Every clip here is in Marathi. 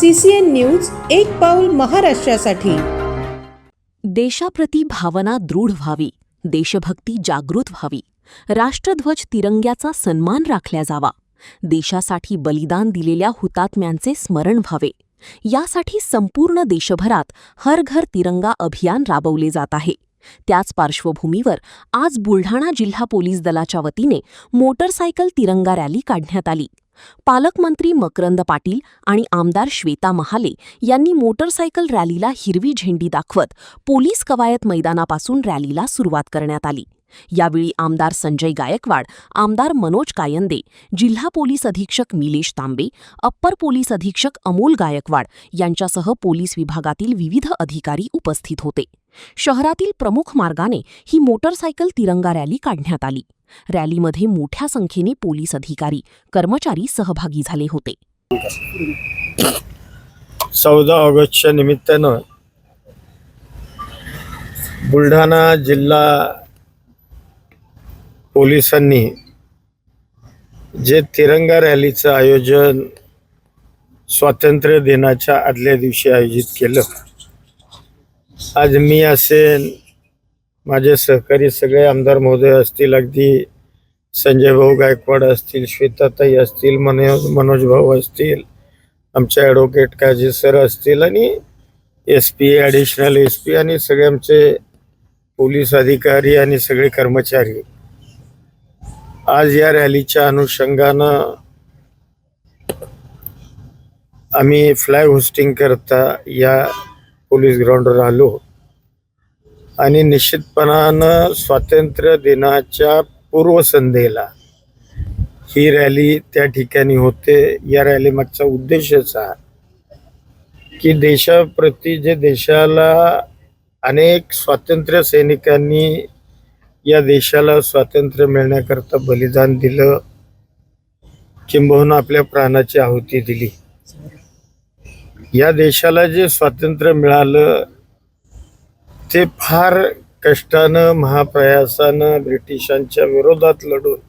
CCN न्यूज एक पाऊल महाराष्ट्रासाठी। देशाप्रती भावना दृढ व्हावी, देशभक्ती जागृत व्हावी, राष्ट्रध्वज तिरंग्याचा सन्मान राखला जावा, देशासाठी बलिदान दिलेल्या हुतात्म्यांचे स्मरण व्हावे, यासाठी संपूर्ण देशभरात हर घर तिरंगा अभियान राबवले जात आहे। त्याच पार्श्वभूमीवर आज बुलढाणा जिल्हा पोलीस दलाच्या वतीने मोटरसायकल तिरंगा रॅली काढण्यात आली। पालकमंत्री मकरंद पाटील आणि आमदार श्वेता महाले यांनी मोटरसायकल रॅलीला हिरवी झेंडी दाखवत पोलीस कवायत मैदानापासून रॅलीला सुरुवात करण्यात आली। यावेळी आमदार संजय गायकवाड, आमदार मनोज कायंदे, जिल्हा पोलीस अधीक्षक निलेश तांबे, अप्पर पोलीस अधीक्षक अमोल गायकवाड यांच्यासह पोलीस विभागातील विविध अधिकारी उपस्थित होते। शहरातील प्रमुख मार्गाने ही मोटरसायकल तिरंगा रॅली काढण्यात आली। रॅलीमध्ये मोठ्या संख्येने पोलीस अधिकारी, कर्मचारी सहभागी झाले होते। 14 ऑगस्टच्या निमित्तानं बुलढाणा जिल्हा पोलिसांनी जे तिरंगा रॅलीचं आयोजन स्वातंत्र्य दिनाच्या आदल्या दिवशी आयोजित केलं। आज मी असेल, माझे सहकारी सगळे आमदार महोदय असतील, अगदी संजय भाऊ गायकवाड असतील, श्वेताताई असतील, मनोज भाऊ असतील, आमचे ॲडव्होकेट काजी सर असतील आणि SP, ॲडिशनल SP आणि सगळे आमचे पोलीस अधिकारी आणि सगळे कर्मचारी आज या रॅलीच्या अनुषंगानं आम्ही फ्लॅग होस्टिंग करता या पोलीस ग्राउंडवर आलो आणि निश्चितपणानं स्वातंत्र्य दिनाच्या पूर्वसंध्येला ही रॅली त्या ठिकाणी होते। या रॅलीमागचा उद्देशच हा की देशाप्रती जे देशाला अनेक स्वातंत्र्य सैनिकांनी या देशाला स्वातंत्र्य मिळण्याकरता बलिदान दिलं, किंबहुना आपल्या प्राणाची आहुती दिली। या देशाला जे स्वातंत्र्य मिळालं ते फार कष्टानं, महाप्रयासानं, ब्रिटिशांच्या विरोधात लढून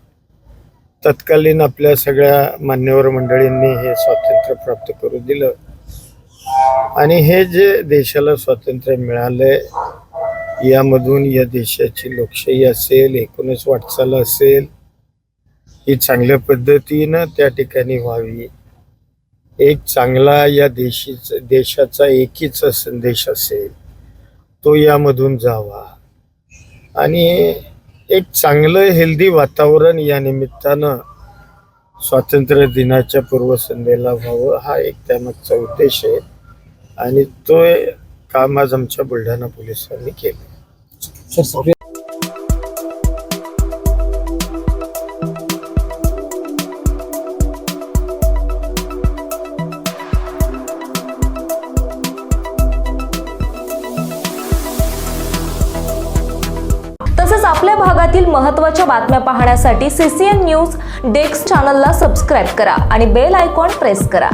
तत्कालीन आपल्या सगळ्या मान्यवर मंडळींनी हे स्वातंत्र्य प्राप्त करू दिलं। आणि हे जे देशाला स्वातंत्र्य मिळालंय यामधून या देशाची लोकशाही असेल, 19 वाटचाल असेल, ही चांगल्या पद्धतीनं त्या ठिकाणी व्हावी। एक चांगला या देशाचा एकीचा संदेश असेल तो यामधून जावा आणि एक चांगलं हेल्दी वातावरण या निमित्तानं स्वातंत्र्य दिनाच्या पूर्वसंध्येला व्हावं, हा एक त्यामागचा उद्देश आहे आणि तो काम आज आमच्या बुलढाणा पोलिसांनी केलं। तसेच आपल्या भागातील महत्त्वाच्या बातम्या पाहण्यासाठी CCN न्यूज डेस्क चॅनलला सबस्क्राइब करा आणि बेल आयकॉन प्रेस करा।